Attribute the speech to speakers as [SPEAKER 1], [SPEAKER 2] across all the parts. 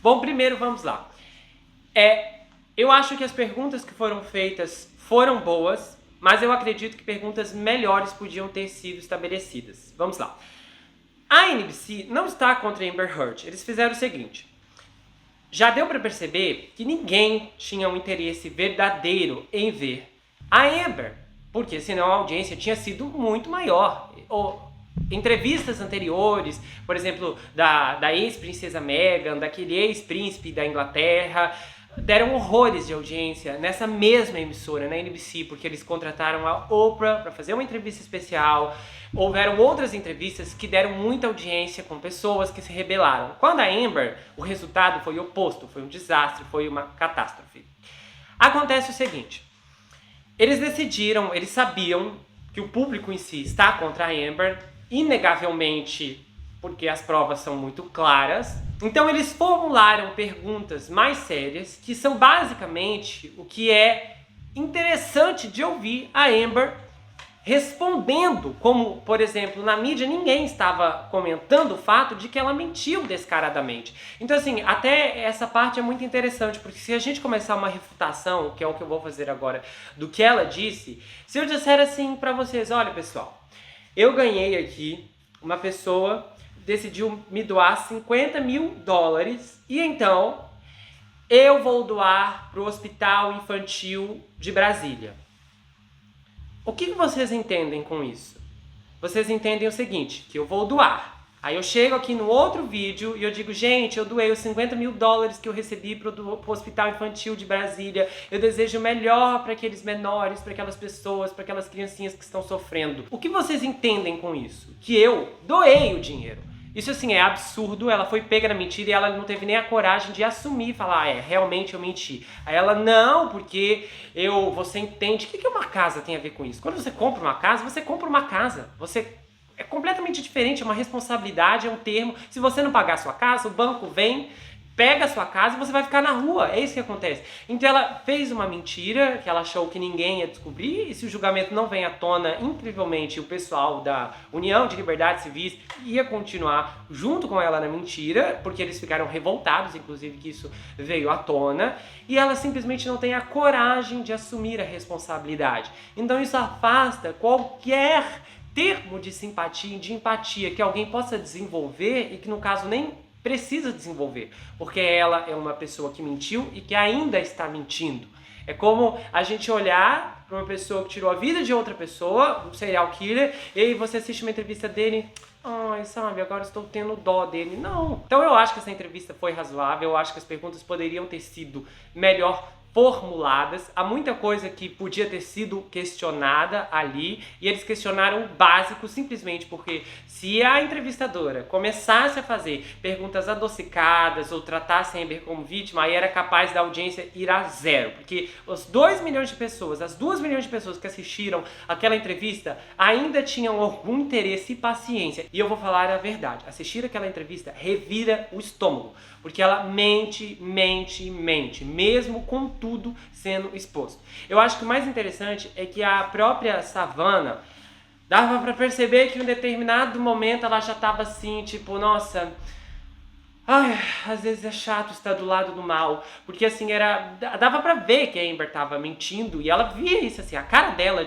[SPEAKER 1] Bom, primeiro vamos lá. Eu acho que as perguntas que foram feitas foram boas, mas eu acredito que perguntas melhores podiam ter sido estabelecidas. Vamos lá. A NBC não está contra Amber Heard. Eles fizeram o seguinte. Já deu para perceber que ninguém tinha um interesse verdadeiro em ver a Amber, porque senão a audiência tinha sido muito maior. Entrevistas anteriores, por exemplo, da ex-princesa Meghan, daquele ex-príncipe da Inglaterra, deram horrores de audiência nessa mesma emissora, na NBC, porque eles contrataram a Oprah para fazer uma entrevista especial. Houveram outras entrevistas que deram muita audiência com pessoas que se rebelaram. Quando a Amber, o resultado foi oposto, foi um desastre, foi uma catástrofe. Acontece o seguinte, eles sabiam que o público em si está contra a Amber, inegavelmente, porque as provas são muito claras. Então eles formularam perguntas mais sérias, que são basicamente o que é interessante de ouvir a Amber respondendo, como, por exemplo, na mídia ninguém estava comentando o fato de que ela mentiu descaradamente. Então, assim, até essa parte é muito interessante, porque se a gente começar uma refutação, que é o que eu vou fazer agora, do que ela disse, se eu disser assim pra vocês, olha pessoal, eu ganhei aqui, uma pessoa decidiu me doar $50 mil e então eu vou doar pro Hospital Infantil de Brasília. O que vocês entendem com isso? Vocês entendem o seguinte, que eu vou doar. Aí eu chego aqui no outro vídeo e eu digo, gente, eu doei os $50 mil que eu recebi pro Hospital Infantil de Brasília. Eu desejo o melhor para aqueles menores, para aquelas pessoas, para aquelas criancinhas que estão sofrendo. O que vocês entendem com isso? Que eu doei o dinheiro. Isso assim é absurdo, ela foi pega na mentira e ela não teve nem a coragem de assumir e falar, realmente eu menti. Aí ela, não, porque você entende, o que uma casa tem a ver com isso? Quando você compra uma casa, você compra uma casa, é completamente diferente, é uma responsabilidade, é um termo. Se você não pagar a sua casa, o banco vem, pega a sua casa e você vai ficar na rua, é isso que acontece. Então ela fez uma mentira, que ela achou que ninguém ia descobrir, e se o julgamento não vem à tona, incrivelmente o pessoal da União de Liberdades Civis ia continuar junto com ela na mentira, porque eles ficaram revoltados, inclusive, que isso veio à tona, e ela simplesmente não tem a coragem de assumir a responsabilidade. Então isso afasta qualquer termo de simpatia, de empatia que alguém possa desenvolver e que no caso nem precisa desenvolver, porque ela é uma pessoa que mentiu e que ainda está mentindo. É como a gente olhar para uma pessoa que tirou a vida de outra pessoa, um serial killer, e aí você assiste uma entrevista dele, sabe, agora estou tendo dó dele. Não. Então eu acho que essa entrevista foi razoável, eu acho que as perguntas poderiam ter sido melhor formuladas, há muita coisa que podia ter sido questionada ali, e eles questionaram o básico simplesmente porque se a entrevistadora começasse a fazer perguntas adocicadas ou tratasse a Amber como vítima, aí era capaz da audiência ir a zero, porque os 2 milhões de pessoas, as 2 milhões de pessoas que assistiram aquela entrevista ainda tinham algum interesse e paciência. E eu vou falar a verdade, assistir aquela entrevista revira o estômago, porque ela mente, mesmo com tudo sendo exposto. Eu acho que o mais interessante é que a própria Savannah dava pra perceber que em um determinado momento ela já tava assim, tipo, nossa, às vezes é chato estar do lado do mal, porque assim, dava pra ver que a Amber tava mentindo e ela via isso assim, a cara dela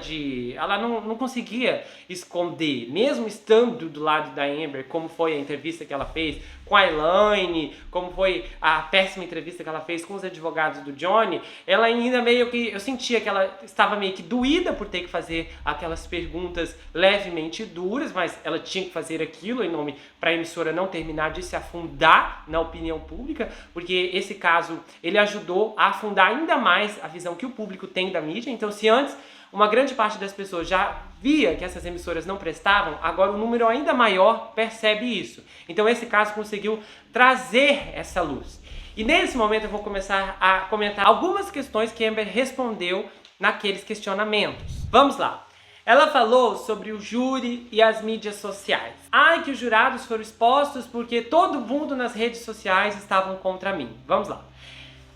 [SPEAKER 1] ela não conseguia esconder, mesmo estando do lado da Amber, como foi a entrevista que ela fez com a Elaine, como foi a péssima entrevista que ela fez com os advogados do Johnny, ela ainda meio que, eu sentia que ela estava meio que doída por ter que fazer aquelas perguntas levemente duras, mas ela tinha que fazer aquilo em nome para a emissora não terminar de se afundar na opinião pública, porque esse caso, ele ajudou a afundar ainda mais a visão que o público tem da mídia. Então se antes uma grande parte das pessoas já via que essas emissoras não prestavam, agora um número ainda maior percebe isso. Então esse caso conseguiu trazer essa luz. E nesse momento eu vou começar a comentar algumas questões que Amber respondeu naqueles questionamentos. Vamos lá. Ela falou sobre o júri e as mídias sociais. Que os jurados foram expostos porque todo mundo nas redes sociais estavam contra mim. Vamos lá.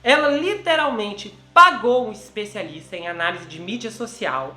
[SPEAKER 1] Ela literalmente pagou um especialista em análise de mídia social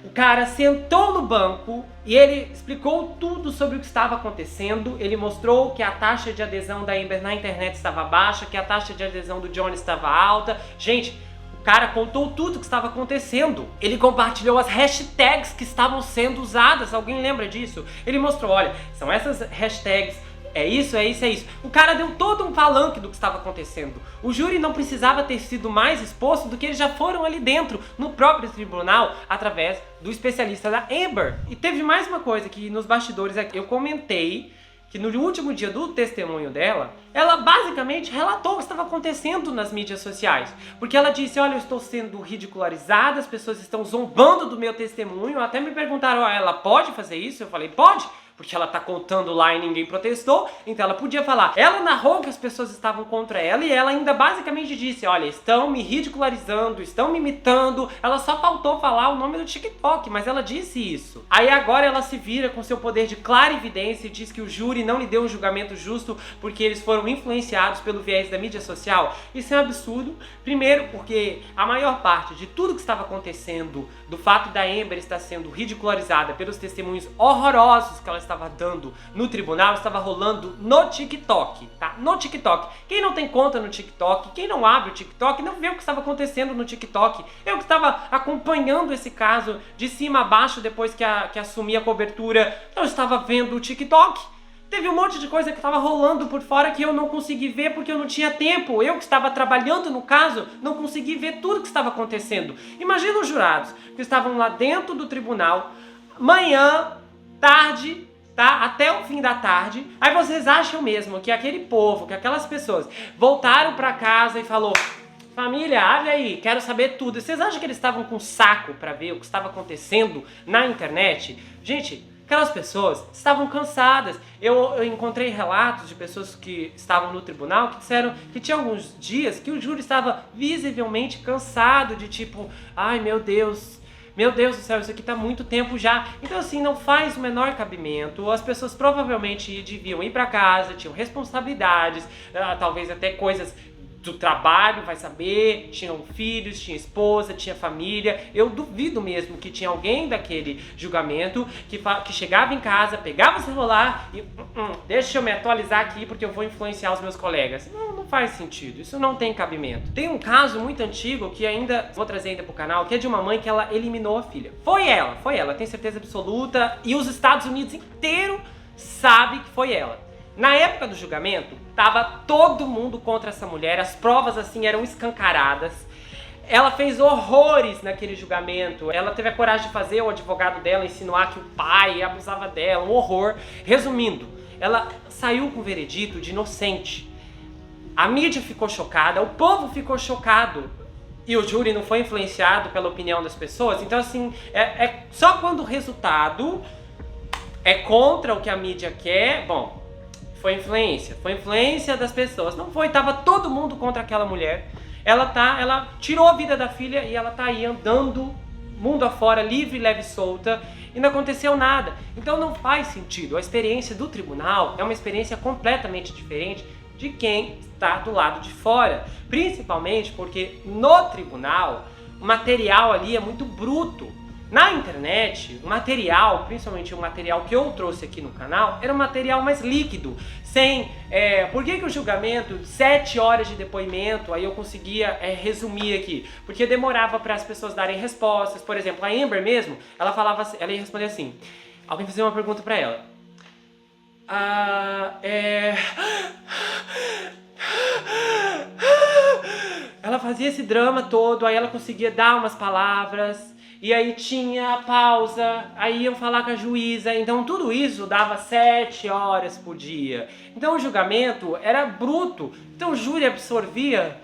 [SPEAKER 1] O cara sentou no banco e ele explicou tudo sobre o que estava acontecendo. Ele mostrou que a taxa de adesão da Amber na internet estava baixa, que a taxa de adesão do Johnny estava alta. Gente, o cara contou tudo o que estava acontecendo. Ele compartilhou as hashtags que estavam sendo usadas. Alguém lembra disso? Ele mostrou, olha, são essas hashtags. É isso, é isso, é isso. O cara deu todo um palanque do que estava acontecendo. O júri não precisava ter sido mais exposto do que eles já foram ali dentro, no próprio tribunal, através do especialista da Amber. E teve mais uma coisa que nos bastidores eu comentei, que no último dia do testemunho dela, ela basicamente relatou o que estava acontecendo nas mídias sociais. Porque ela disse, olha, eu estou sendo ridicularizada, as pessoas estão zombando do meu testemunho, até me perguntaram, ó, ela pode fazer isso? Eu falei, pode. Porque ela tá contando lá e ninguém protestou, então ela podia falar. Ela narrou que as pessoas estavam contra ela e ela ainda basicamente disse, olha, estão me ridicularizando, estão me imitando. Ela só faltou falar o nome do TikTok, mas ela disse isso. Aí agora ela se vira com seu poder de clarividência e diz que o júri não lhe deu um julgamento justo porque eles foram influenciados pelo viés da mídia social. Isso é um absurdo. Primeiro porque a maior parte de tudo que estava acontecendo, do fato da Amber estar sendo ridicularizada pelos testemunhos horrorosos que ela estava dando no tribunal, estava rolando no TikTok, tá? No TikTok. Quem não tem conta no TikTok, quem não abre o TikTok, não vê o que estava acontecendo no TikTok. Eu que estava acompanhando esse caso de cima a baixo depois que assumi a cobertura, eu estava vendo o TikTok. Teve um monte de coisa que estava rolando por fora que eu não consegui ver porque eu não tinha tempo. Eu que estava trabalhando no caso, não consegui ver tudo que estava acontecendo. Imagina os jurados que estavam lá dentro do tribunal, manhã, tarde, tá? Até o fim da tarde. Aí vocês acham mesmo que aquele povo, que aquelas pessoas voltaram pra casa e falou, família, abre aí, quero saber tudo. Vocês acham que eles estavam com saco pra ver o que estava acontecendo na internet? Gente, aquelas pessoas estavam cansadas. Eu encontrei relatos de pessoas que estavam no tribunal que disseram que tinha alguns dias que o júri estava visivelmente cansado de tipo, ai meu Deus do céu, isso aqui tá muito tempo já. Então assim, não faz o menor cabimento. As pessoas provavelmente deviam ir pra casa, tinham responsabilidades, talvez até coisas do trabalho, vai saber, tinham filhos, tinha esposa, tinha família. Eu duvido mesmo que tinha alguém daquele julgamento que chegava em casa, pegava o celular e deixa eu me atualizar aqui porque eu vou influenciar os meus colegas. Não faz sentido, isso não tem cabimento. Tem um caso muito antigo que ainda vou trazer ainda pro canal, que é de uma mãe que ela eliminou a filha. Foi ela, tenho certeza absoluta, e os Estados Unidos inteiro sabe que foi ela. Na época do julgamento, tava todo mundo contra essa mulher, as provas assim eram escancaradas. Ela fez horrores naquele julgamento, ela teve a coragem de fazer o advogado dela insinuar que o pai abusava dela, um horror. Resumindo, ela saiu com o veredito de inocente. A mídia ficou chocada, o povo ficou chocado. E o júri não foi influenciado pela opinião das pessoas. Então assim, é só quando o resultado é contra o que a mídia quer, bom, foi influência das pessoas. Não foi, tava todo mundo contra aquela mulher. Ela tirou a vida da filha e ela tá aí andando mundo afora, livre, leve e solta, e não aconteceu nada. Então não faz sentido. A experiência do tribunal é uma experiência completamente diferente de quem está do lado de fora. Principalmente porque no tribunal o material ali é muito bruto. Na internet, o material, principalmente o material que eu trouxe aqui no canal, era um material mais líquido, sem... por que o julgamento, 7 horas de depoimento, aí eu conseguia resumir aqui? Porque demorava para as pessoas darem respostas. Por exemplo, a Amber mesmo, ela ia responder assim, alguém fazia uma pergunta para ela. Ela fazia esse drama todo, aí ela conseguia dar umas palavras... E aí tinha a pausa, aí iam falar com a juíza, então tudo isso dava 7 horas por dia. Então o julgamento era bruto, então o júri absorvia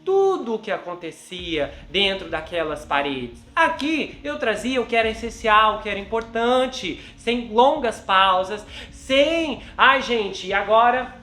[SPEAKER 1] tudo o que acontecia dentro daquelas paredes. Aqui eu trazia o que era essencial, o que era importante, sem longas pausas, sem... Ai gente, e agora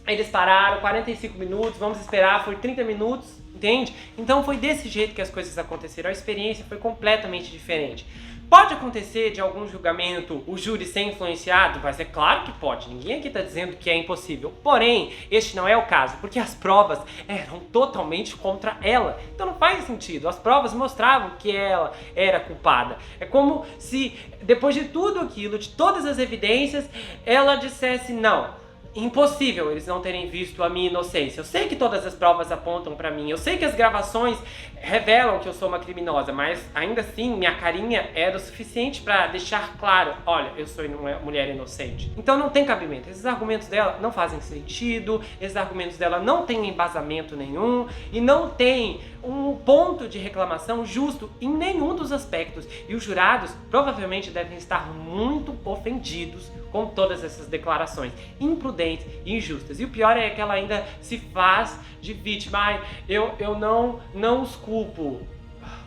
[SPEAKER 1] eles pararam, 45 minutos, vamos esperar, foi 30 minutos. Entende? Então foi desse jeito que as coisas aconteceram, a experiência foi completamente diferente. Pode acontecer de algum julgamento o júri ser influenciado? Mas é claro que pode, ninguém aqui está dizendo que é impossível. Porém, este não é o caso, porque as provas eram totalmente contra ela. Então não faz sentido, as provas mostravam que ela era culpada. É como se, depois de tudo aquilo, de todas as evidências, ela dissesse não. Impossível eles não terem visto a minha inocência. Eu sei que todas as provas apontam pra mim. Eu sei que as gravações revelam que eu sou uma criminosa, mas ainda assim minha carinha era o suficiente pra deixar claro, olha, eu sou uma mulher inocente. Então não tem cabimento. Esses argumentos dela não fazem sentido, esses argumentos dela não têm embasamento nenhum e não tem um ponto de reclamação justo em nenhum dos aspectos. E os jurados provavelmente devem estar muito ofendidos com todas essas declarações imprudentes e injustas. E o pior é que ela ainda se faz de vítima. Ai, eu não os culpo.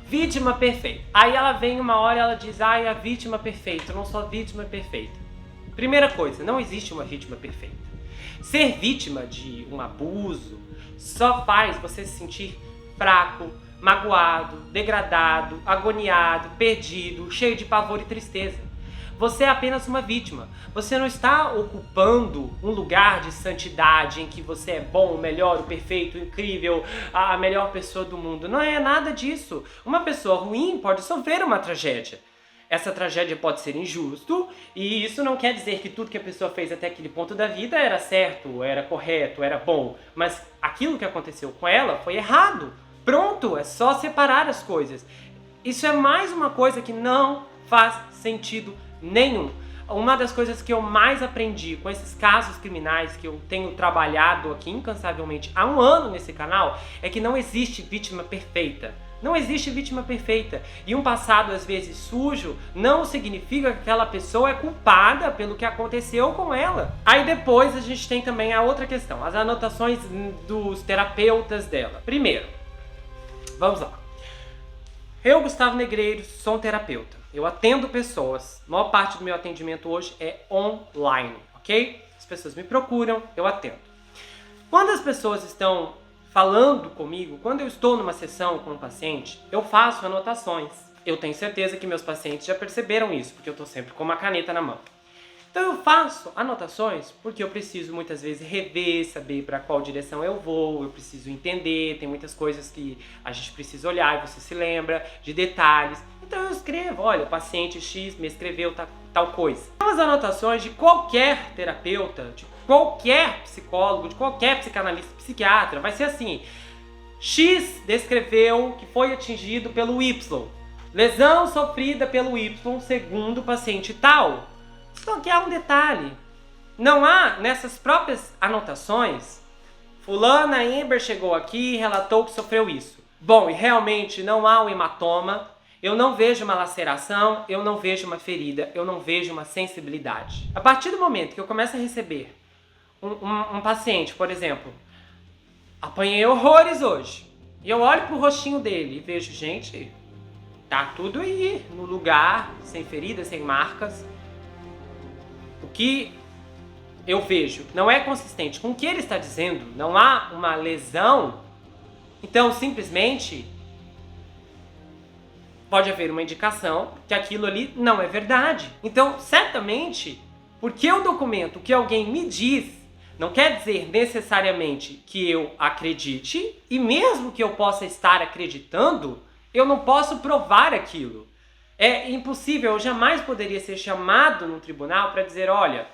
[SPEAKER 1] Vítima perfeita. Aí ela vem uma hora e ela diz, ai, a vítima perfeita, eu não sou a vítima perfeita. Primeira coisa, não existe uma vítima perfeita. Ser vítima de um abuso só faz você se sentir fraco, magoado, degradado, agoniado, perdido, cheio de pavor e tristeza. Você é apenas uma vítima. Você não está ocupando um lugar de santidade em que você é bom, o melhor, o perfeito, o incrível, a melhor pessoa do mundo. Não é nada disso. Uma pessoa ruim pode sofrer uma tragédia. Essa tragédia pode ser injusto, e isso não quer dizer que tudo que a pessoa fez até aquele ponto da vida era certo, era correto, era bom. Mas aquilo que aconteceu com ela foi errado. Pronto, é só separar as coisas. Isso é mais uma coisa que não faz sentido nenhum. Uma das coisas que eu mais aprendi com esses casos criminais que eu tenho trabalhado aqui incansavelmente há um ano nesse canal é que não existe vítima perfeita. Não existe vítima perfeita. E um passado às vezes sujo não significa que aquela pessoa é culpada pelo que aconteceu com ela. Aí depois a gente tem também a outra questão, as anotações dos terapeutas dela. Primeiro, vamos lá. Eu, Gustavo Negreiros, sou um terapeuta. Eu atendo pessoas. A maior parte do meu atendimento hoje é online, ok? As pessoas me procuram, eu atendo. Quando as pessoas estão falando comigo, quando eu estou numa sessão com um paciente, eu faço anotações. Eu tenho certeza que meus pacientes já perceberam isso, porque eu estou sempre com uma caneta na mão. Então eu faço anotações porque eu preciso muitas vezes rever, saber para qual direção eu vou, eu preciso entender, tem muitas coisas que a gente precisa olhar e você se lembra de detalhes. Então eu escrevo, olha, o paciente X me escreveu tal coisa. Então as anotações de qualquer terapeuta, de qualquer psicólogo, de qualquer psicanalista, psiquiatra, vai ser assim: X descreveu que foi atingido pelo Y. Lesão sofrida pelo Y segundo o paciente tal. Só que há um detalhe. Não há nessas próprias anotações, fulana Amber chegou aqui e relatou que sofreu isso. Bom, e realmente não há um hematoma, eu não vejo uma laceração, eu não vejo uma ferida, eu não vejo uma sensibilidade. A partir do momento que eu começo a receber um paciente, por exemplo, apanhei horrores hoje, e eu olho pro rostinho dele e vejo, gente, tá tudo aí, no lugar, sem feridas, sem marcas. O que eu vejo não é consistente com o que ele está dizendo, não há uma lesão, então simplesmente pode haver uma indicação que aquilo ali não é verdade. Então, certamente, porque o documento que alguém me diz não quer dizer necessariamente que eu acredite, e mesmo que eu possa estar acreditando, eu não posso provar aquilo. É impossível, eu jamais poderia ser chamado no tribunal para dizer, olha,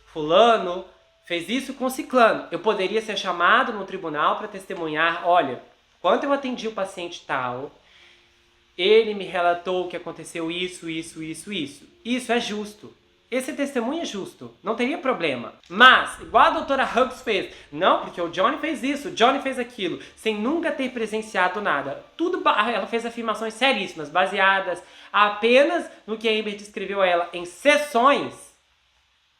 [SPEAKER 1] fulano fez isso com ciclano. Eu poderia ser chamado no tribunal para testemunhar, olha, quando eu atendi o paciente tal, ele me relatou que aconteceu isso. Isso é justo. Esse testemunho é justo, não teria problema. Mas, igual a doutora Hughes fez, não, porque o Johnny fez isso, o Johnny fez aquilo, sem nunca ter presenciado nada. Ela fez afirmações seríssimas, baseadas apenas no que a Amber descreveu a ela em sessões.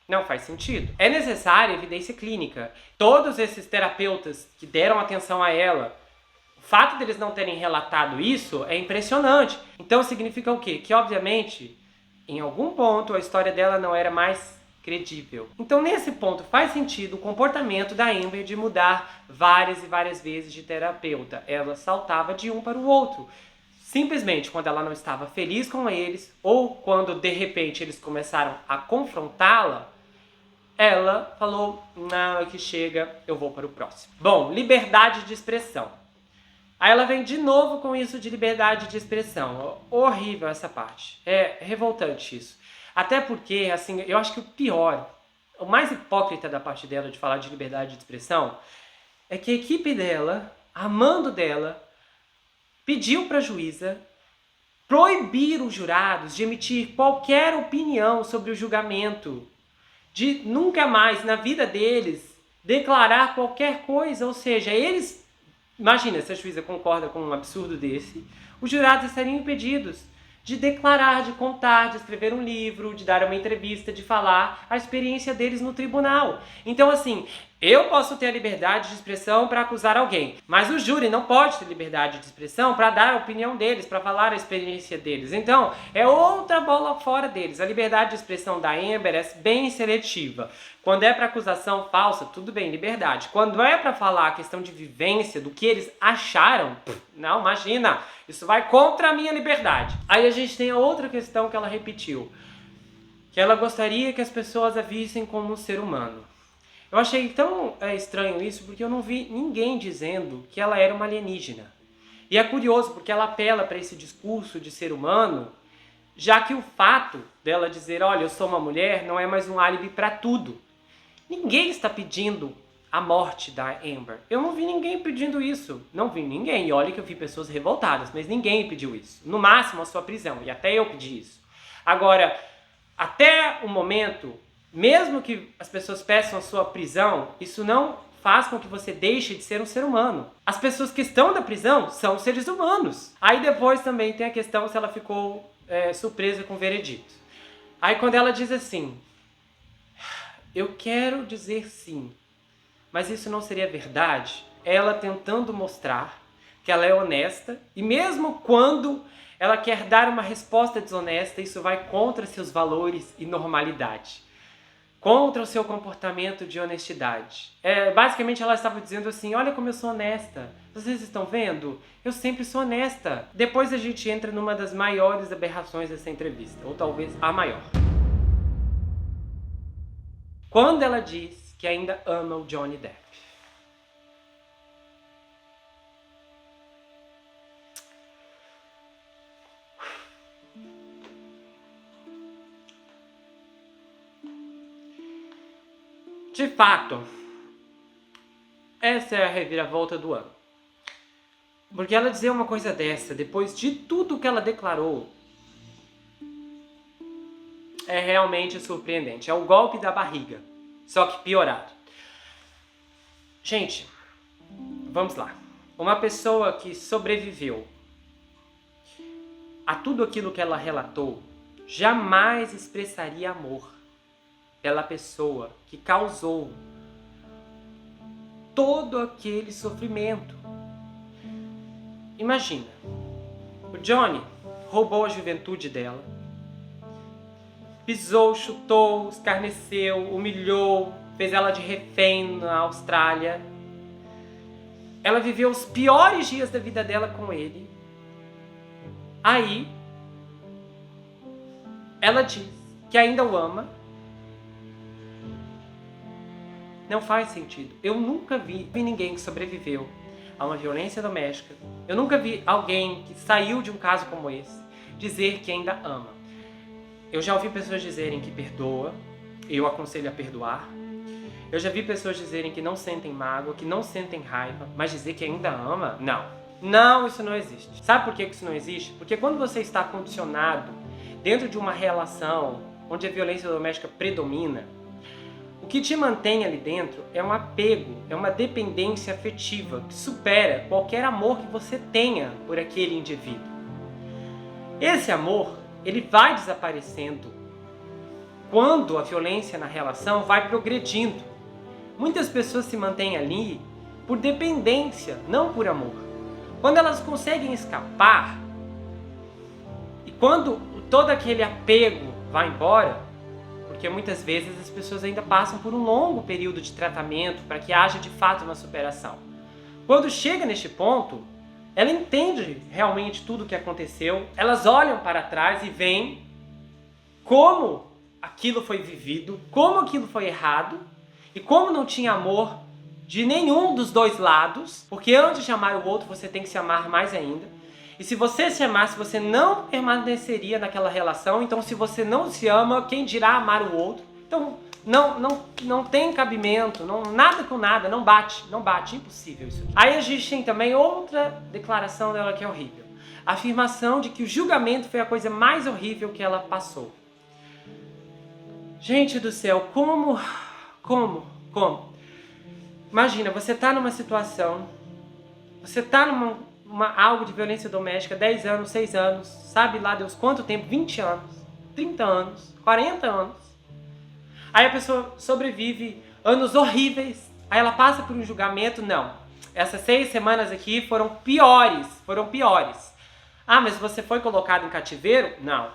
[SPEAKER 1] Não faz sentido. É necessária evidência clínica. Todos esses terapeutas que deram atenção a ela, o fato deles não terem relatado isso é impressionante. Então significa o quê? Que obviamente, em algum ponto, a história dela não era mais credível. Então nesse ponto faz sentido o comportamento da Amber de mudar várias e várias vezes de terapeuta. Ela saltava de um para o outro. simplesmente quando ela não estava feliz com eles, ou quando de repente eles começaram a confrontá-la, ela falou, não, é que chega, eu vou para o próximo. Bom, liberdade de expressão. Aí ela vem de novo com isso de liberdade de expressão. Horrível essa parte. É revoltante isso. Até porque, assim, eu acho que o pior, o mais hipócrita da parte dela de falar de liberdade de expressão, é que a equipe dela, a mando dela, pediu para a juíza proibir os jurados de emitir qualquer opinião sobre o julgamento, de nunca mais na vida deles declarar qualquer coisa, ou seja, eles, imagina se a juíza concorda com um absurdo desse, os jurados estariam impedidos de declarar, de contar, de escrever um livro, de dar uma entrevista, de falar a experiência deles no tribunal. Então, assim, eu posso ter a liberdade de expressão para acusar alguém, mas o júri não pode ter liberdade de expressão para dar a opinião deles, para falar a experiência deles. Então, é outra bola fora deles. A liberdade de expressão da Amber é bem seletiva. Quando é para acusação falsa, tudo bem, liberdade. Quando é para falar a questão de vivência, do que eles acharam, não, imagina, isso vai contra a minha liberdade. Aí a gente tem a outra questão que ela repetiu, que ela gostaria que as pessoas a vissem como um ser humano. Eu achei tão estranho isso, porque eu não vi ninguém dizendo que ela era uma alienígena. E é curioso, porque ela apela para esse discurso de ser humano, já que o fato dela dizer, olha, eu sou uma mulher, não é mais um álibi para tudo. Ninguém está pedindo a morte da Amber. Eu não vi ninguém pedindo isso. Não vi ninguém. E olha que eu vi pessoas revoltadas, mas ninguém pediu isso. No máximo, a sua prisão. E até eu pedi isso. Agora, até o momento, mesmo que as pessoas peçam a sua prisão, isso não faz com que você deixe de ser um ser humano. As pessoas que estão na prisão são seres humanos. Aí depois também tem a questão se ela ficou surpresa com o veredito. Aí quando ela diz assim, eu quero dizer sim, mas isso não seria verdade, ela tentando mostrar que ela é honesta, e mesmo quando ela quer dar uma resposta desonesta, isso vai contra seus valores e normalidade, contra o seu comportamento de honestidade. Basicamente ela estava dizendo assim, olha como eu sou honesta, vocês estão vendo? Eu sempre sou honesta. Depois a gente entra numa das maiores aberrações dessa entrevista, ou talvez a maior. Quando ela diz que ainda ama o Johnny Depp. De fato, essa é a reviravolta do ano. Porque ela dizer uma coisa dessa, depois de tudo que ela declarou, é realmente surpreendente. É o golpe da barriga, só que piorado. Gente, vamos lá. Uma pessoa que sobreviveu a tudo aquilo que ela relatou, jamais expressaria amor pela pessoa que causou todo aquele sofrimento. Imagina, o Johnny roubou a juventude dela, pisou, chutou, escarneceu, humilhou, fez ela de refém na Austrália. Ela viveu os piores dias da vida dela com ele. Aí, ela diz que ainda o ama. Não faz sentido. Eu nunca vi ninguém que sobreviveu a uma violência doméstica. Eu nunca vi alguém que saiu de um caso como esse dizer que ainda ama. Eu já ouvi pessoas dizerem que perdoa, eu aconselho a perdoar. Eu já vi pessoas dizerem que não sentem mágoa, que não sentem raiva, mas dizer que ainda ama? Não. Não, isso não existe. Sabe por que isso não existe? Porque quando você está condicionado dentro de uma relação onde a violência doméstica predomina, o que te mantém ali dentro é um apego, é uma dependência afetiva que supera qualquer amor que você tenha por aquele indivíduo. Esse amor, ele vai desaparecendo quando a violência na relação vai progredindo. Muitas pessoas se mantêm ali por dependência, não por amor. Quando elas conseguem escapar e quando todo aquele apego vai embora, porque muitas vezes as pessoas ainda passam por um longo período de tratamento para que haja de fato uma superação. Quando chega neste ponto, ela entende realmente tudo o que aconteceu, elas olham para trás e veem como aquilo foi vivido, como aquilo foi errado e como não tinha amor de nenhum dos dois lados, porque antes de amar o outro você tem que se amar mais ainda. E se você se amasse, você não permaneceria naquela relação. Então, se você não se ama, quem dirá amar o outro? Então, não tem cabimento, nada com nada, não bate, impossível isso aqui. Aí a gente tem também outra declaração dela que é horrível. A afirmação de que o julgamento foi a coisa mais horrível que ela passou. Gente do céu, como? Imagina, você tá numa situação, você tá algo de violência doméstica, 10 anos, 6 anos, sabe lá Deus quanto tempo, 20 anos, 30 anos, 40 anos. Aí a pessoa sobrevive anos horríveis, aí ela passa por um julgamento, não. Essas 6 semanas aqui foram piores. Ah, mas você foi colocado em cativeiro? Não.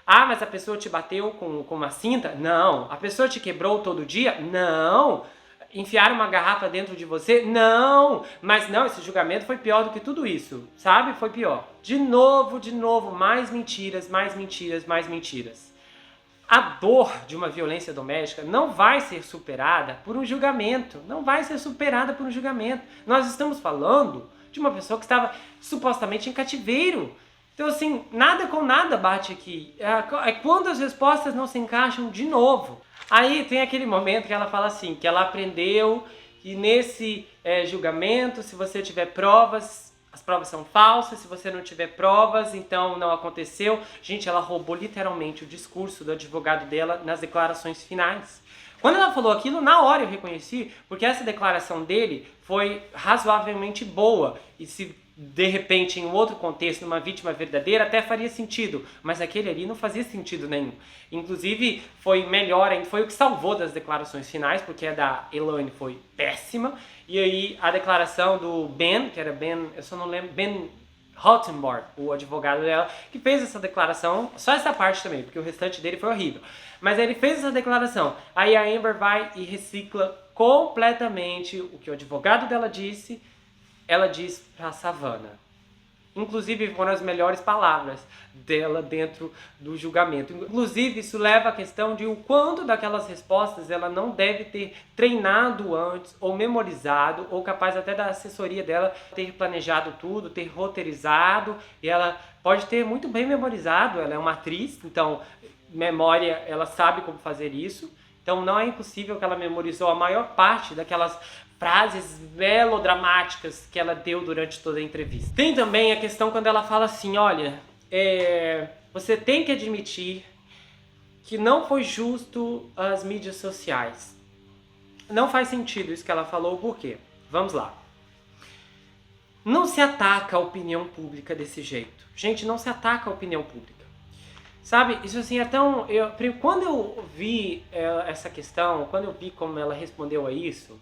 [SPEAKER 1] Ah, mas a pessoa te bateu com uma cinta? Não. A pessoa te quebrou todo dia? Não. Enfiaram uma garrafa dentro de você? Não! Mas não, esse julgamento foi pior do que tudo isso, sabe? Foi pior. De novo, mais mentiras. A dor de uma violência doméstica não vai ser superada por um julgamento. Nós estamos falando de uma pessoa que estava supostamente em cativeiro. Então, assim, nada com nada bate aqui. É quando as respostas não se encaixam de novo. Aí tem aquele momento que ela fala assim, que ela aprendeu que nesse julgamento, se você tiver provas, as provas são falsas, se você não tiver provas, então não aconteceu. Gente, ela roubou literalmente o discurso do advogado dela nas declarações finais. Quando ela falou aquilo, na hora eu reconheci, porque essa declaração dele foi razoavelmente boa. E se de repente, em um outro contexto, numa vítima verdadeira, até faria sentido, mas aquele ali não fazia sentido nenhum. Inclusive, foi melhor ainda, foi o que salvou das declarações finais, porque a da Elaine foi péssima, e aí a declaração do Ben, que era Ben, eu só não lembro, Ben Rottenborg, o advogado dela, que fez essa declaração, só essa parte também, porque o restante dele foi horrível, mas ele fez essa declaração, aí a Amber vai e recicla completamente o que o advogado dela disse. Ela diz pra Savannah. Inclusive foram as melhores palavras dela dentro do julgamento. Inclusive isso leva à questão de o quanto daquelas respostas ela não deve ter treinado antes, ou memorizado, ou capaz até da assessoria dela ter planejado tudo, ter roteirizado. E ela pode ter muito bem memorizado, ela é uma atriz, então memória, ela sabe como fazer isso. Então não é impossível que ela memorizou a maior parte daquelas frases melodramáticas que ela deu durante toda a entrevista. Tem também a questão quando ela fala assim, olha, você tem que admitir que não foi justo as mídias sociais. Não faz sentido isso que ela falou, por quê? Vamos lá. Não se ataca a opinião pública desse jeito. Gente, não se ataca a opinião pública. Sabe, isso assim é tão... Quando eu vi essa questão, quando eu vi como ela respondeu a isso,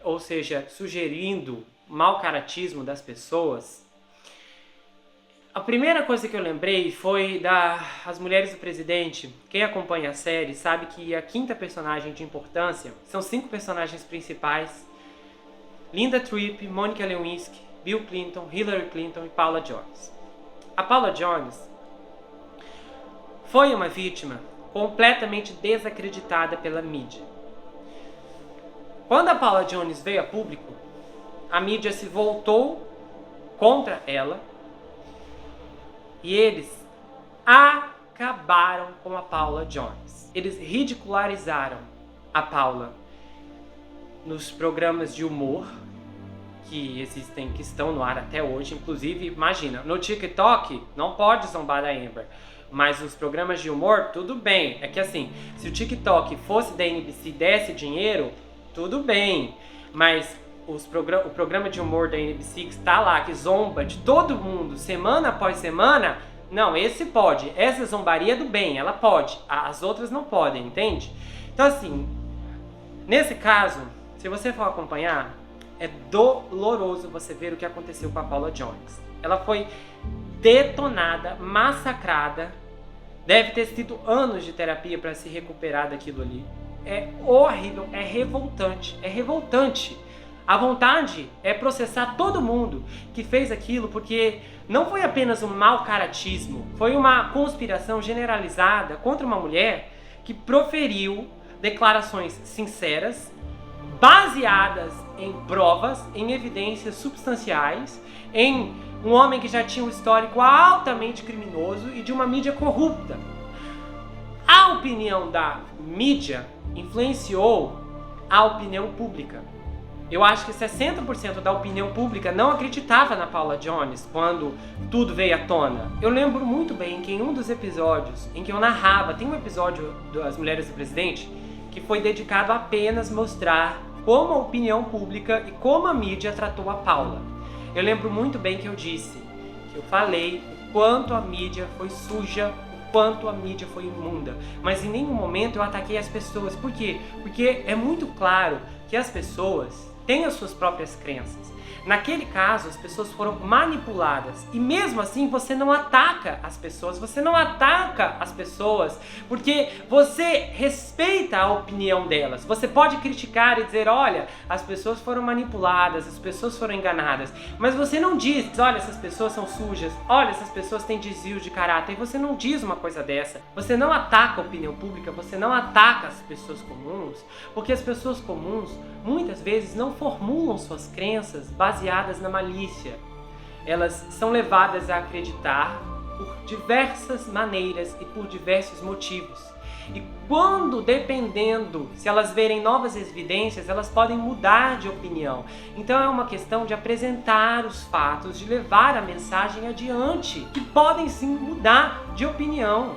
[SPEAKER 1] ou seja, sugerindo mau caratismo das pessoas, a primeira coisa que eu lembrei foi As Mulheres do Presidente. Quem acompanha a série sabe que a quinta personagem de importância são 5 personagens principais: Linda Tripp, Monica Lewinsky, Bill Clinton, Hillary Clinton e Paula Jones. A Paula Jones foi uma vítima completamente desacreditada pela mídia. Quando a Paula Jones veio a público, a mídia se voltou contra ela e eles acabaram com a Paula Jones. Eles ridicularizaram a Paula nos programas de humor que existem, que estão no ar até hoje. Inclusive, imagina, no TikTok não pode zombar da Amber, mas os programas de humor, tudo bem. É que assim, se o TikTok fosse da NBC e desse dinheiro, tudo bem, mas o programa de humor da NBC que está lá, que zomba de todo mundo, semana após semana, não, esse pode. Essa zombaria é do bem, ela pode. As outras não podem, entende? Então assim, nesse caso, se você for acompanhar, é doloroso você ver o que aconteceu com a Paula Jones. Ela foi detonada, massacrada, deve ter sido anos de terapia para se recuperar daquilo ali. É horrível, é revoltante. A vontade é processar todo mundo que fez aquilo, porque não foi apenas um mau caratismo, foi uma conspiração generalizada contra uma mulher que proferiu declarações sinceras, baseadas em provas, em evidências substanciais, em um homem que já tinha um histórico altamente criminoso e de uma mídia corrupta. A opinião da mídia influenciou a opinião pública. Eu acho que 60% da opinião pública não acreditava na Paula Jones quando tudo veio à tona. Eu lembro muito bem que em um dos episódios em que eu narrava, tem um episódio das Mulheres do Presidente que foi dedicado a apenas mostrar como a opinião pública e como a mídia tratou a Paula. Eu lembro muito bem que eu disse, que eu falei o quanto a mídia foi suja, o quanto a mídia foi imunda. Mas em nenhum momento eu ataquei as pessoas. Por quê? Porque é muito claro que as pessoas têm as suas próprias crenças. Naquele caso, as pessoas foram manipuladas. E mesmo assim, você não ataca as pessoas. Você não ataca as pessoas porque você respeita a opinião delas. Você pode criticar e dizer, olha, as pessoas foram manipuladas, as pessoas foram enganadas. Mas você não diz, olha, essas pessoas são sujas, olha, essas pessoas têm desvio de caráter. Você não diz uma coisa dessa. Você não ataca a opinião pública, você não ataca as pessoas comuns, porque as pessoas comuns, muitas vezes, não formulam suas crenças baseadas na malícia. Elas são levadas a acreditar por diversas maneiras e por diversos motivos. E quando, dependendo, se elas verem novas evidências, elas podem mudar de opinião. Então é uma questão de apresentar os fatos, de levar a mensagem adiante, que podem sim mudar de opinião,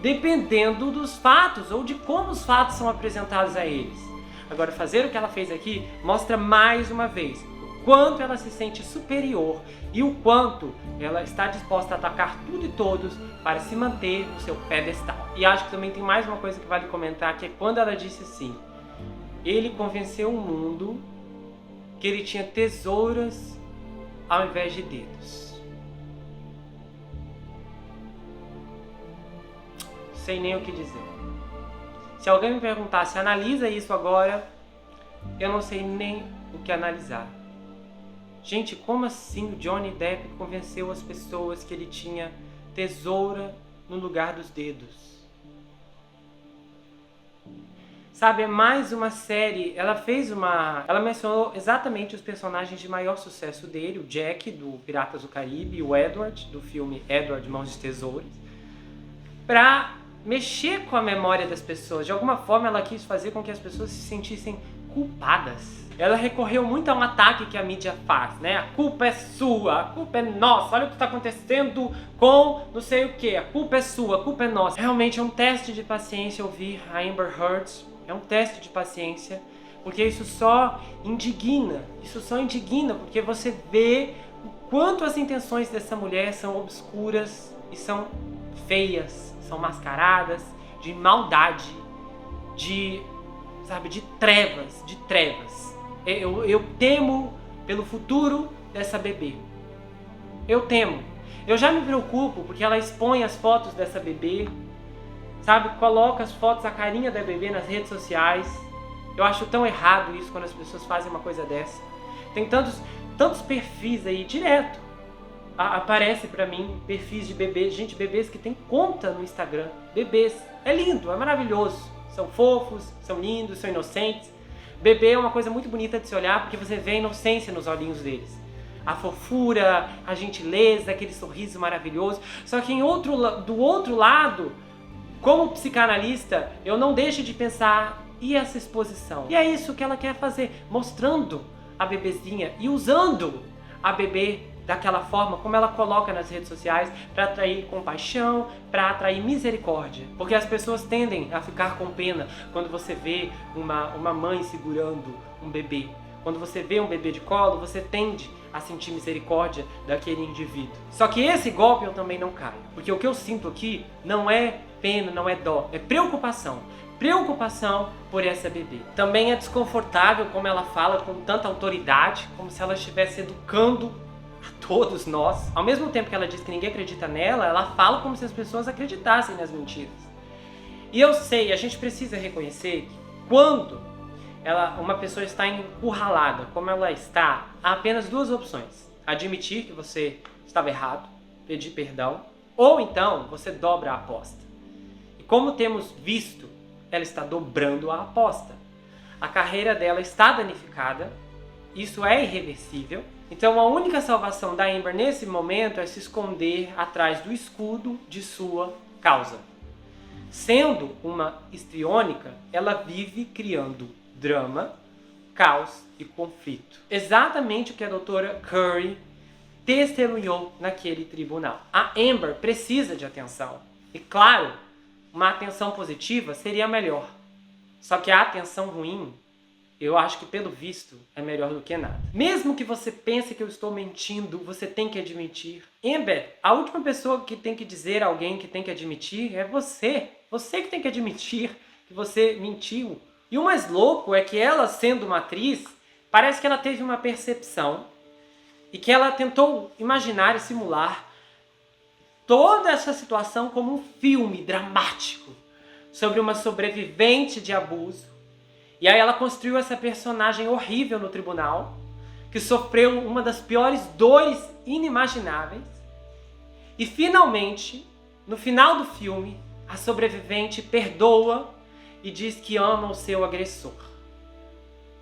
[SPEAKER 1] dependendo dos fatos ou de como os fatos são apresentados a eles. Agora, fazer o que ela fez aqui mostra mais uma vez o quanto ela se sente superior e o quanto ela está disposta a atacar tudo e todos para se manter no seu pedestal. E acho que também tem mais uma coisa que vale comentar, que é quando ela disse assim: ele convenceu o mundo que ele tinha tesouras ao invés de dedos. Sei nem o que dizer. Se alguém me perguntasse, analisa isso agora, eu não sei nem o que analisar. Gente, como assim o Johnny Depp convenceu as pessoas que ele tinha tesoura no lugar dos dedos? Sabe, é mais uma série, ela mencionou exatamente os personagens de maior sucesso dele, o Jack, do Piratas do Caribe, e o Edward, do filme Edward, Mãos de Tesouros, pra mexer com a memória das pessoas. De alguma forma ela quis fazer com que as pessoas se sentissem culpadas. Ela recorreu muito a um ataque que a mídia faz, né? A culpa é sua, a culpa é nossa, olha o que está acontecendo com não sei o que, a culpa é sua, a culpa é nossa. Realmente é um teste de paciência ouvir a Amber Heard, é um teste de paciência, porque isso só indigna, porque você vê o quanto as intenções dessa mulher são obscuras e são feias, são mascaradas de maldade, de trevas. Eu temo pelo futuro dessa bebê. Eu temo. Eu já me preocupo porque ela expõe as fotos dessa bebê, sabe? Coloca as fotos, a carinha da bebê nas redes sociais. Eu acho tão errado isso quando as pessoas fazem uma coisa dessa. Tem tantos perfis aí, direto. Aparece pra mim perfis de bebês, gente, bebês que tem conta no Instagram, bebês, é lindo, é maravilhoso, são fofos, são lindos, são inocentes. Bebê é uma coisa muito bonita de se olhar porque você vê a inocência nos olhinhos deles, a fofura, a gentileza, aquele sorriso maravilhoso. Só que do outro lado, como psicanalista, eu não deixo de pensar, e essa exposição? E é isso que ela quer fazer, mostrando a bebezinha e usando a bebê daquela forma como ela coloca nas redes sociais para atrair compaixão, para atrair misericórdia. Porque as pessoas tendem a ficar com pena quando você vê uma mãe segurando um bebê. Quando você vê um bebê de colo, você tende a sentir misericórdia daquele indivíduo. Só que esse golpe eu também não caio. Porque o que eu sinto aqui não é pena, não é dó, é preocupação. Preocupação por essa bebê. Também é desconfortável como ela fala com tanta autoridade, como se ela estivesse educando a todos nós. Ao mesmo tempo que ela diz que ninguém acredita nela, ela fala como se as pessoas acreditassem nas mentiras. E eu sei, a gente precisa reconhecer que quando uma pessoa está encurralada, como ela está, há apenas duas opções. Admitir que você estava errado, pedir perdão, ou então você dobra a aposta. E como temos visto, ela está dobrando a aposta. A carreira dela está danificada, isso é irreversível. Então a única salvação da Amber nesse momento é se esconder atrás do escudo de sua causa. Sendo uma histriônica, ela vive criando drama, caos e conflito. Exatamente o que a doutora Curry testemunhou naquele tribunal. A Amber precisa de atenção. E claro, uma atenção positiva seria melhor. Só que a atenção ruim, eu acho que pelo visto é melhor do que nada. Mesmo que você pense que eu estou mentindo, você tem que admitir. Amber, a última pessoa que tem que dizer a alguém que tem que admitir é você. Você que tem que admitir que você mentiu. E o mais louco é que ela, sendo uma atriz, parece que ela teve uma percepção e que ela tentou imaginar e simular toda essa situação como um filme dramático sobre uma sobrevivente de abuso. E aí ela construiu essa personagem horrível no tribunal, que sofreu uma das piores dores inimagináveis. E finalmente, no final do filme, a sobrevivente perdoa e diz que ama o seu agressor,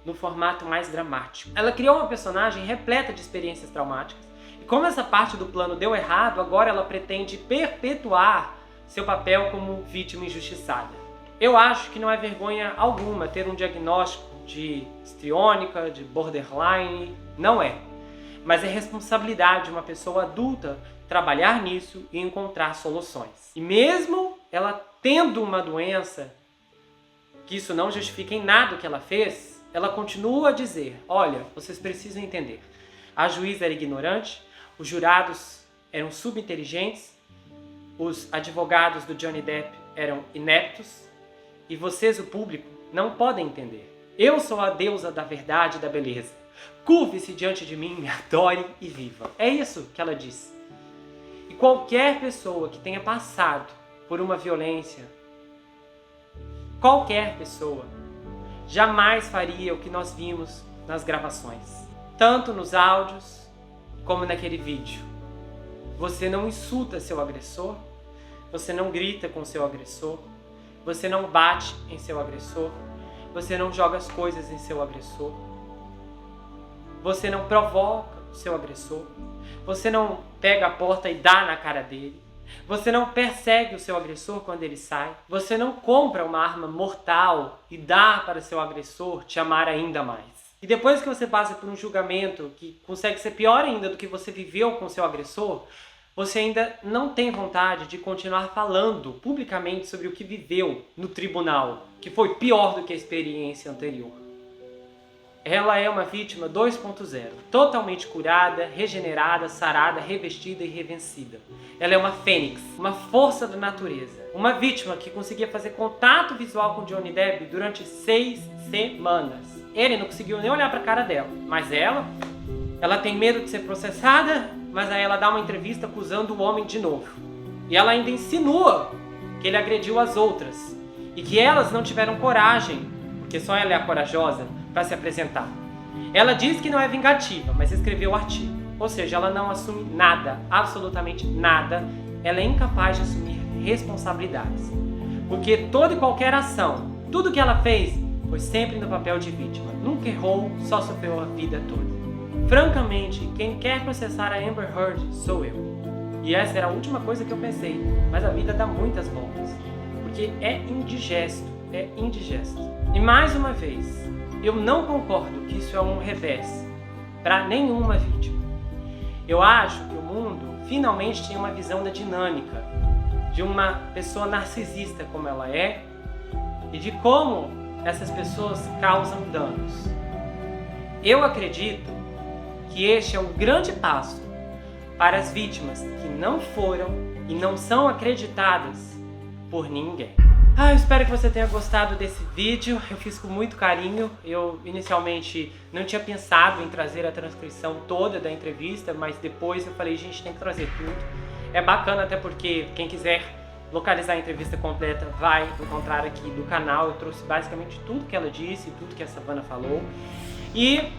[SPEAKER 1] no formato mais dramático. Ela criou uma personagem repleta de experiências traumáticas, e como essa parte do plano deu errado, agora ela pretende perpetuar seu papel como vítima injustiçada. Eu acho que não é vergonha alguma ter um diagnóstico de histriônica, de borderline, não é. Mas é responsabilidade de uma pessoa adulta trabalhar nisso e encontrar soluções. E mesmo ela tendo uma doença, que isso não justifica em nada o que ela fez, ela continua a dizer, olha, vocês precisam entender. A juíza era ignorante, os jurados eram subinteligentes, os advogados do Johnny Depp eram ineptos, e vocês, o público, não podem entender. Eu sou a deusa da verdade e da beleza. Curve-se diante de mim, me adore e viva. É isso que ela disse. E qualquer pessoa que tenha passado por uma violência, qualquer pessoa, jamais faria o que nós vimos nas gravações. Tanto nos áudios, como naquele vídeo. Você não insulta seu agressor, você não grita com seu agressor, você não bate em seu agressor, você não joga as coisas em seu agressor, você não provoca o seu agressor, você não pega a porta e dá na cara dele, você não persegue o seu agressor quando ele sai, você não compra uma arma mortal e dá para seu agressor te amar ainda mais. E depois que você passa por um julgamento que consegue ser pior ainda do que você viveu com seu agressor, você ainda não tem vontade de continuar falando publicamente sobre o que viveu no tribunal, que foi pior do que a experiência anterior. Ela é uma vítima 2.0, totalmente curada, regenerada, sarada, revestida e revencida. Ela é uma fênix, uma força da natureza. Uma vítima que conseguia fazer contato visual com Johnny Depp durante 6 semanas. Ele não conseguiu nem olhar para a cara dela, mas ela tem medo de ser processada, mas aí ela dá uma entrevista acusando o homem de novo. E ela ainda insinua que ele agrediu as outras e que elas não tiveram coragem, porque só ela é a corajosa, para se apresentar. Ela diz que não é vingativa, mas escreveu o artigo. Ou seja, ela não assume nada, absolutamente nada. Ela é incapaz de assumir responsabilidades. Porque toda e qualquer ação, tudo que ela fez, foi sempre no papel de vítima. Nunca errou, só sofreu a vida toda. Francamente, quem quer processar a Amber Heard sou eu. E essa era a última coisa que eu pensei. Mas a vida dá muitas voltas. Porque é indigesto. E mais uma vez, eu não concordo que isso é um revés para nenhuma vítima. Eu acho que o mundo finalmente tem uma visão da dinâmica de uma pessoa narcisista como ela é e de como essas pessoas causam danos. Eu acredito que este é um grande passo para as vítimas que não foram e não são acreditadas por ninguém. Eu espero que você tenha gostado desse vídeo, eu fiz com muito carinho. Eu inicialmente não tinha pensado em trazer a transcrição toda da entrevista, mas depois eu falei, gente, tem que trazer tudo. É bacana até porque quem quiser localizar a entrevista completa, vai encontrar aqui do canal. Eu trouxe basicamente tudo que ela disse, tudo que a Savannah falou. E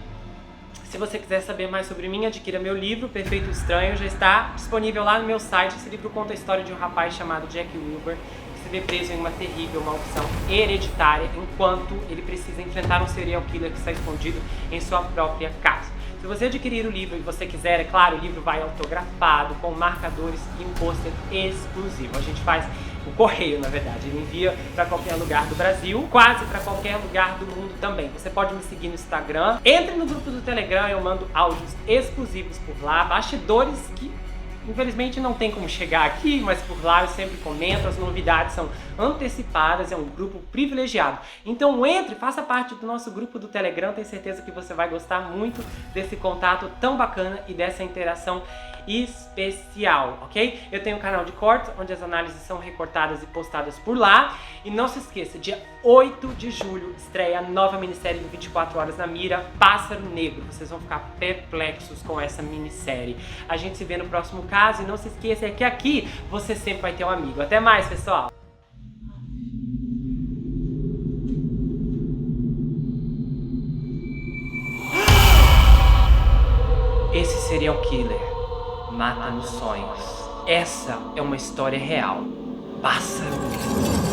[SPEAKER 1] se você quiser saber mais sobre mim, adquira meu livro, Perfeito Estranho, já está disponível lá no meu site. Esse livro conta a história de um rapaz chamado Jack Wilbur, que se vê preso em uma terrível maldição hereditária, enquanto ele precisa enfrentar um serial killer que está escondido em sua própria casa. Se você adquirir o livro e você quiser, é claro, o livro vai autografado, com marcadores e um pôster exclusivo. A gente faz o correio, na verdade, ele envia para qualquer lugar do Brasil, quase para qualquer lugar do mundo também. Você pode me seguir no Instagram, entre no grupo do Telegram, eu mando áudios exclusivos por lá, bastidores que infelizmente não tem como chegar aqui, mas por lá eu sempre comento, as novidades são antecipadas, é um grupo privilegiado. Então entre, faça parte do nosso grupo do Telegram, tenho certeza que você vai gostar muito desse contato tão bacana e dessa interação especial, ok? Eu tenho um canal de cortes, onde as análises são recortadas e postadas por lá. E não se esqueça, dia 8 de julho estreia a nova minissérie do 24 Horas na Mira, Pássaro Negro. Vocês vão ficar perplexos com essa minissérie. A gente se vê no próximo caso e não se esqueça que aqui você sempre vai ter um amigo. Até mais, pessoal! Esse serial killer mata nos sonhos. Essa é uma história real. Pássaro Negro.